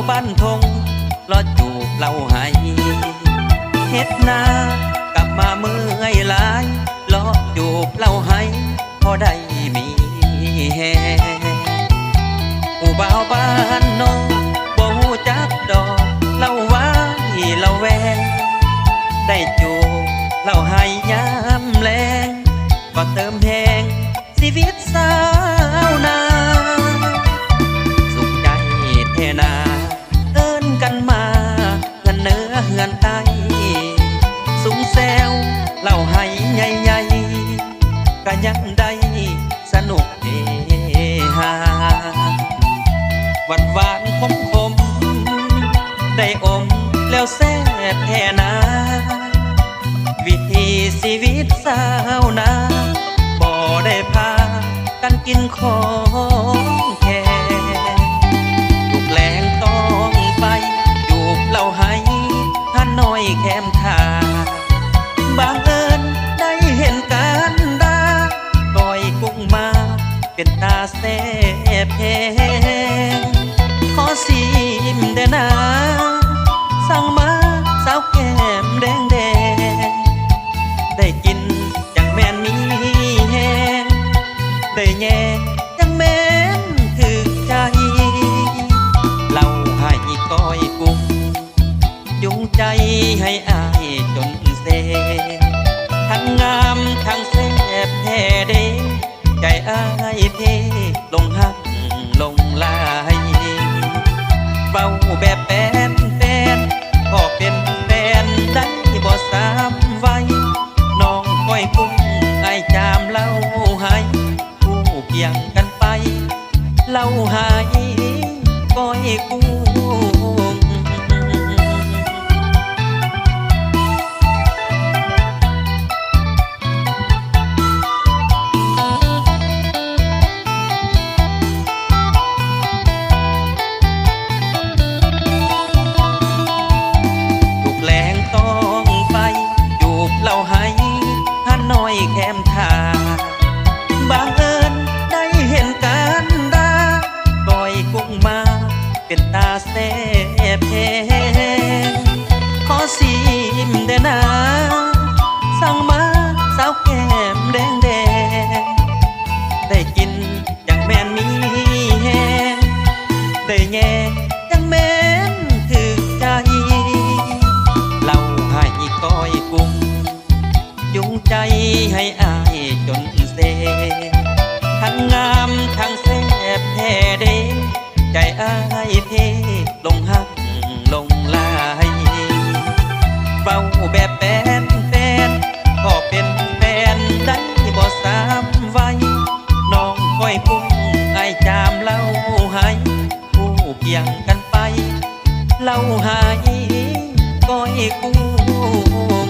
บ้านทงรอจูบเล่าให้เฮ็ดนากลับมาเมื่อยหลายรอจูบเล่าให้พอได้มีแฮผู้บ่าวบ้านนอกบ่ฮู้จักดอกเล่าว่าเล่าแวงได้จูบเล่าให้ยามแลงก็เติมแหงชีวิตสาวนาสุขใจเทนาเอิ้นกันมาเฮือนเหนือเฮือนใต้สุงแซวเล่าให้ใหญ่ๆก็ยังได้สนุกเฮฮาหวานหวานคมคมได้อมแล้วแซ่บแท่นาวิถีชีวิตสาวนาบ่ได้พากันกินของแค่ลูกแรงต้องไปจูบเล่าให้ท่านน้อยแคมทาบางเอิญได้เห็นกันดาก้อยกุ้งมาเป็นตาแซ่บแพงขอสิมเดนาสั่งมาสาวแก้มแดงแดงได้กินจังแม่นมีแฮงได้แย่จังแม่นถึกใจเล่าให้ก้อยกุ้งจุงใจให้อายจนเซทั้งงามทั้งแซ่บแท้เด้ใจอายเพลงหักลงลายเว้าแบบแฟนก็เป็นแฟนได้บ่สามไว้น้องก้อยกุ้งไอจามเล่าให้ผู้เกี่ยงกันไปเล่าให้ก้อยกุ้งน้อยแคมทาบางเอิญได้เห็นกันดาก้อยกุ้งมาเป็นตาแซ่บแพงขอสิมเดนาสั่งมาสาวแก้มแดงแดงได้กินจังแม่นมีแฮงได้แง่จังแม่นถึกใจเล่าให้ก้อยกุ้งจุงใจให้อายจนเซทั้งงามทั้งแซ่บแท้เด้ใจอายเพลงหักลงลายเฝ้าแบบแฟนก็เป็นแฟนได้บ่สามไว้น้องก้อยกุ้งไอจามเล่าให้ผู้เกี่ยงกันไปเล่าให้ก้อยกุ้ง